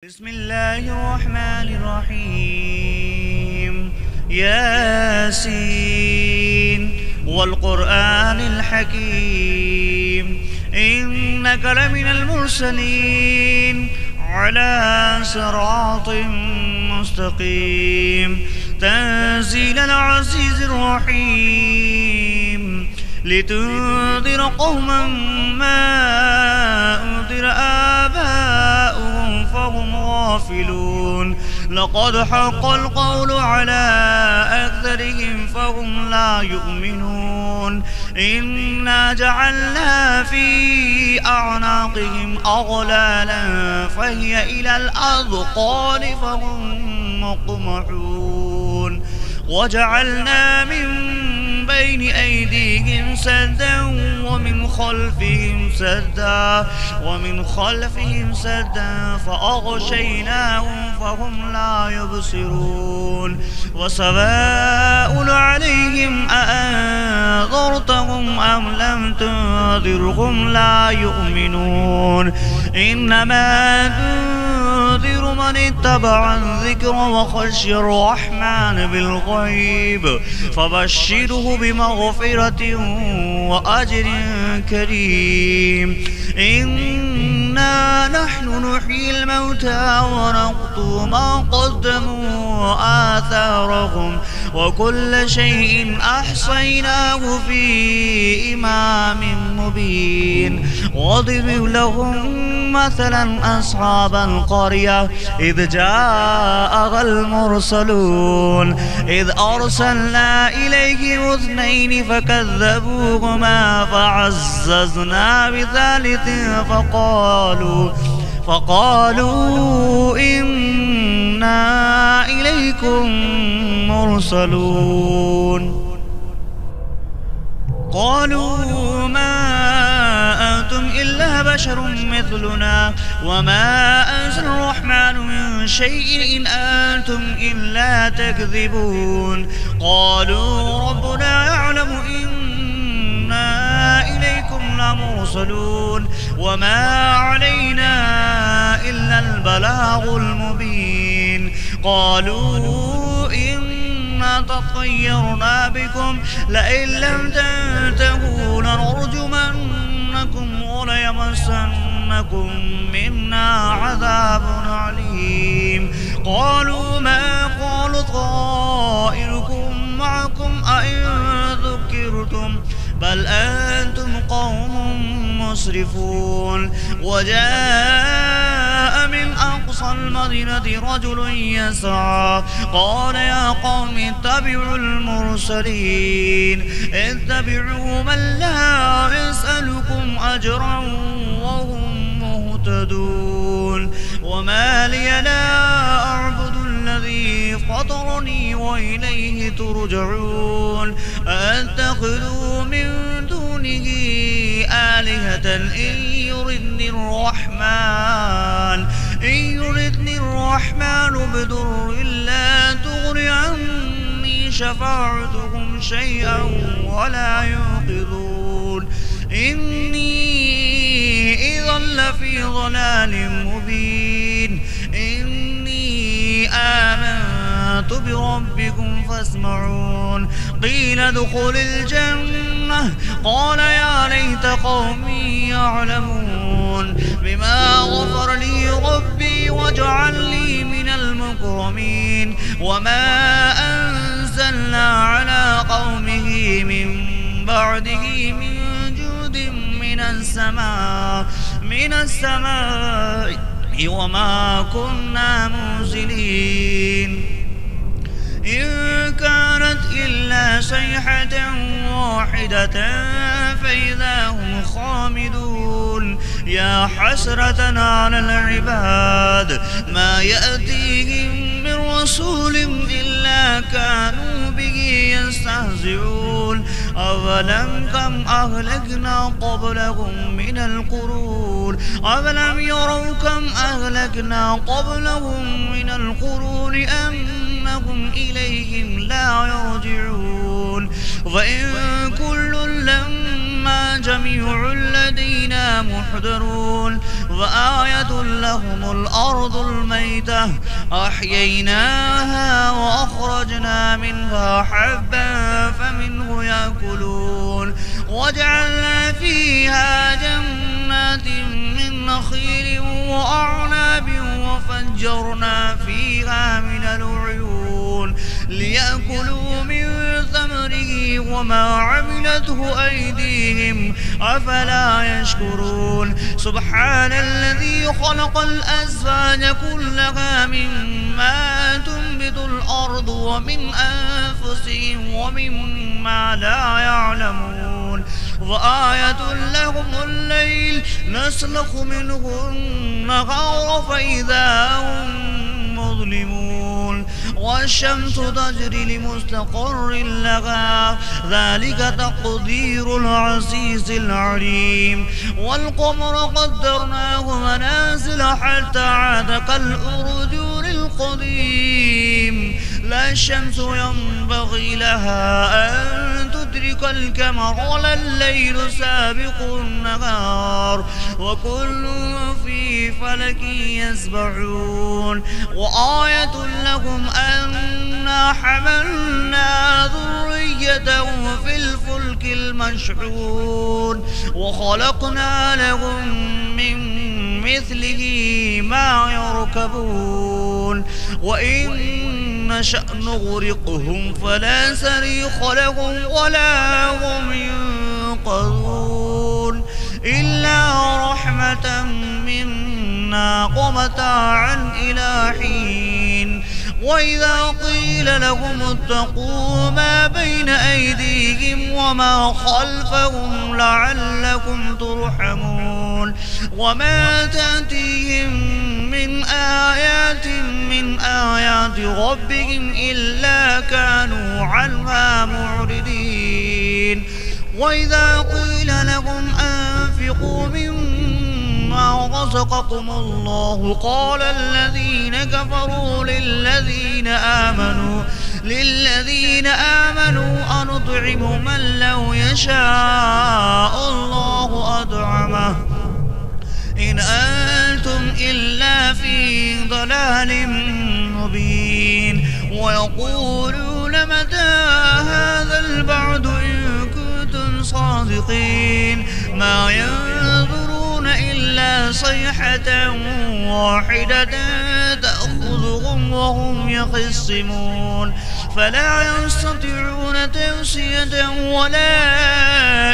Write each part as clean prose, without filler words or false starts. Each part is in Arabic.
بسم الله الرحمن الرحيم. ياسين والقرآن الحكيم إنك لمن المرسلين على صراط مستقيم تنزيل العزيز الرحيم لتنذر قوما ما أنذر آباؤهم فهم غافلون لقد حق القول على أكثرهم فهم لا يؤمنون إنا جعلنا في أعناقهم أغلالا فهي إلى الأذقان فهم مقمحون وجعلنا من بين أيديهم سدا ومن خلفهم سدا فأغشيناهم فهم لا يبصرون وسواء عليهم أأنذرتهم أم لم تنذرهم لا يؤمنون إنما تنذر من اتبع الذكر وخشي الرحمن بالغيب فبشره بمغفرة وأجر كريم إنا نحن نحيي الموتى ونكتب ما قدموا وآثارهم وكل شيء أحصيناه في إمام مبين واضرب لهم مثلا أصحاب القرية إذ جاءها المرسلون إذ أرسلنا إليهم اثنين فكذبوهما فعززنا بثالث فقالوا إنا إليكم مرسلون قالوا ما أنتم إلا بشر مثلنا وما أنزل الرحمن من شيء إن أنتم إلا تكذبون قالوا ربنا يعلم إنا إليكم لمرسلون وما علينا إلا البلاغ المبين قالوا إنا تطيرنا بكم لئن لم تنتهوا لنرجمنكم وليمسنكم منا عذاب عليم قالوا ما قالوا طائركم معكم أئن ذكرتم بل أنتم قوم مسرفون وجاء من أقصى المدينة رجل يسعى قال يا قوم اتبعوا المرسلين اتبعوا من لا يسألكم أجرا وهم مهتدون وما لي لا أعبد الذي فطرني وإليه ترجعون أتخذوا من دونه آلهة إن يردني الرحمن بضر لا تغني عني شفاعتهم شيئا ولا ينقذون إني إذا لفي ضلال مبين إني آمنت بربكم فاسمعون قيل ادخل الجنة قال يا ليت قومي يعلمون بما غفر لي ربي وجعلني من المكرمين وما أنزلنا على قومه من بعده من جود من السماء وما كنا منزلين إن كانت إلا صيحة واحدة فإذا هم خامدون يا حسرة على العباد ما يأتيهم من رسول إلا كانوا به يستهزئون أولم كم أهلكنا قبلهم من القرون أولم يروا كم أهلكنا قبلهم من القرون أنهم إليهم لا يرجعون وإن كل لما إنا جميع لدينا محضرون وآية لهم الأرض الميتة أحييناها وأخرجنا منها حبا فمنه يأكلون وجعلنا فيها جنات من نخيل وأعناب وفجرنا فيها من العيون ليأكلوا من ثمره وما عملته أيديهم أفلا يشكرون سبحان الذي خلق الأزواج كلها مما تنبت الأرض ومن أنفسهم ومما لا يعلمون وآية لهم الليل نسلخ منه النهار فإذا هم مظلمون والشمس تجري لمستقر لها ذلك تقدير العزيز العليم والقمر قدرناه منازل حتى عاد كالأرجون القديم لا الشمس ينبغي لها أن تدرك القمر ولا الليل سابق النهار وكل في فلك يسبحون وآية لهم أنا حملنا ذريتهم في الفلك المشحون وخلقنا لهم من مثله ما يركبون وإن نشأ نغرقهم فلا صريخ لهم ولا هم ينقذون إلا رحمة منا ومتاعا إلى حين وإذا قيل لهم اتقوا ما بين أيديهم وما خلفهم لعلكم ترحمون وما تأتيهم من آيات من آيات ربهم إلا كانوا عنها معرضين وإذا قيل لهم أنفقوا مما رزقكم الله قال الذين كفروا للذين آمنوا أنطعم من لو يشاء الله أطعمه إن أنتم إلا في ضلال مبين ويقولون متى هذا البعد إن كنتم صادقين ما ينظرون إلا صيحة واحدة تأخذهم وهم يخصمون فلا يستطيعون توصية ولا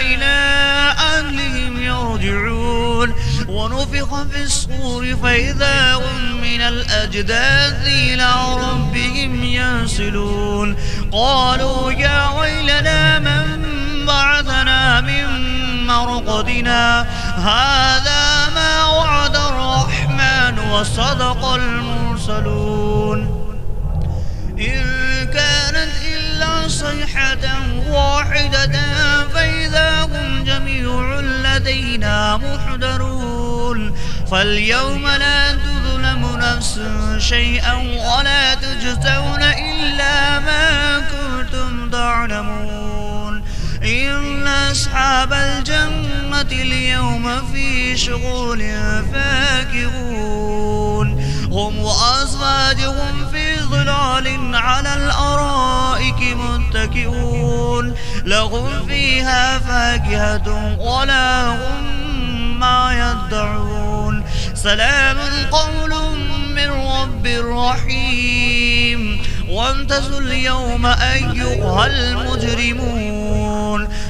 إلى أهلهم يرجعون ونفخ في الصور فإذا هم من الأجداث إلى ربهم ينسلون قالوا يا ويلنا من بعثنا من مرقدنا هذا ما وعد الرحمن وصدق المرسلون إن كانت إلا صيحة واحدة فإذا هم جميع لدينا محضرون فاليوم لا تظلم نفس شيئا ولا تجزون إلا ما كنتم تعلمون إن أصحاب الجنة اليوم في شغل فاكهون هم وأزواجهم في ظلال على الأرائك متكئون لهم فيها فاكهة ولا هم ما يدعون سلام قول من رب رحيم وامتازوا اليوم أيها المجرمون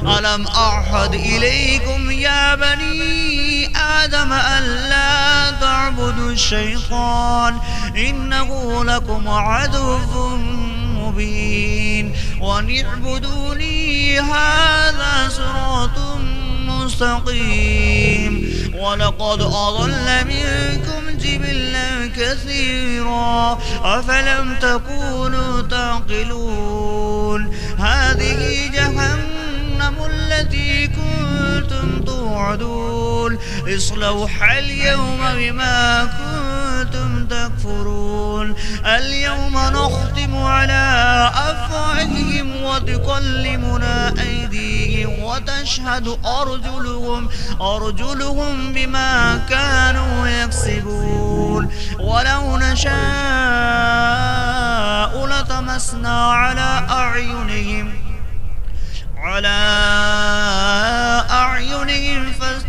ألم أعهد إليكم يا بني آدم ألا تعبدوا الشيطان إنه لكم عدو مبين وأن اعبدوني هذا صراط مستقيم ولقد أضل منكم جبلا كثيرا أفلم تكونوا تعقلون هذه جهنم التي كنتم توعدون اصلوها اليوم بما كنتم تكفرون يعلمون اليوم نختم على أفواههم وتكلمنا أيديهم وتشهد أرجلهم بما كانوا يكسبون ولو نشاء لطمسنا على أعينهم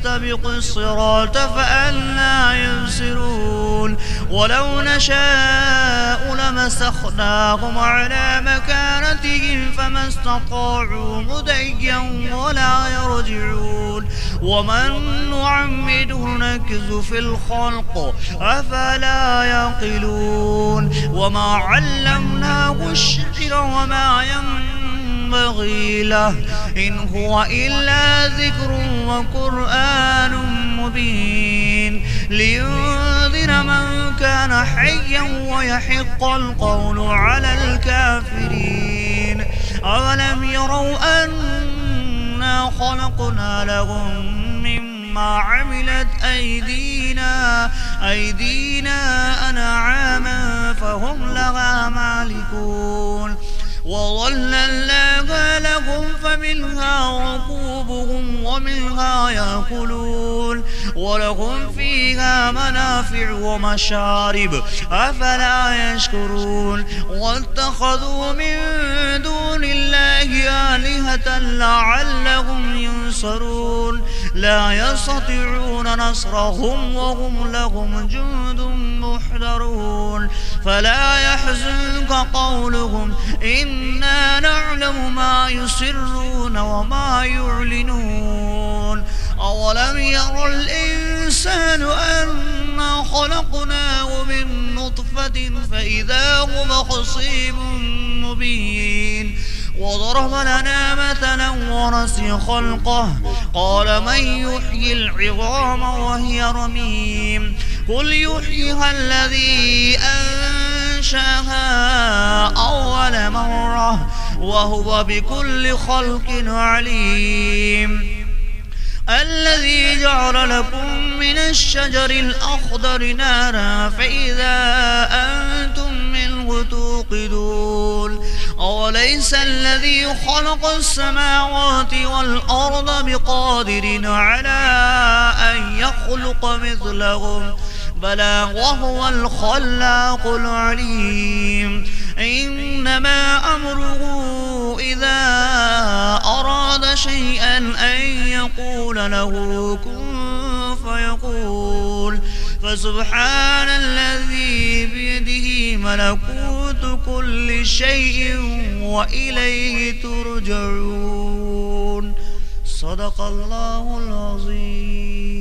فاستبقوا الصراط فأنى يبصرون ولو نشاء لمسخناهم على مكانتهم فما استطاعوا مضيا ولا يرجعون ومن نعمده نكز في الخلق أفلا يعقلون وما علمناه الشعر وما ينبغي له إن هو إلا ذكر وقرآن مبين لينذر من كان حيا ويحق القول على الكافرين أولم يروا أنا خلقنا لهم مما عملت أيدينا أنعاما فهم لها مالكون وظللناها لهم فمنها ركوبهم ومنها يأكلون ولهم فيها منافع ومشارب أفلا يشكرون واتخذوا من دون الله آلهة لعلهم ينصرون لا يستطيعون نصرهم وهم لهم جند محضرون فلا يحزنك قولهم إنا نعلم ما يسرون وما يعلنون أولم ير الإنسان أنا خلقناه من نطفة فإذا هو خصيم مبين وضرب لنا مثلا ونسي خلقه قال من يحيي العظام وهي رميم قل يحييها الذي أنشأها أول مرة وهو بكل خلق عليم الذي جعل لكم من الشجر الأخضر نارا فإذا أنتم منه توقدون أوليس الذي خلق السماوات والأرض بقادر على أن يخلق مثلهم بلى وهو الخلاق العليم إنما أمره إذا أراد شيئا أن يقول له كن فيقول فسبحان الذي بيده ملكوت كل شيء وإليه ترجعون صدق الله العظيم.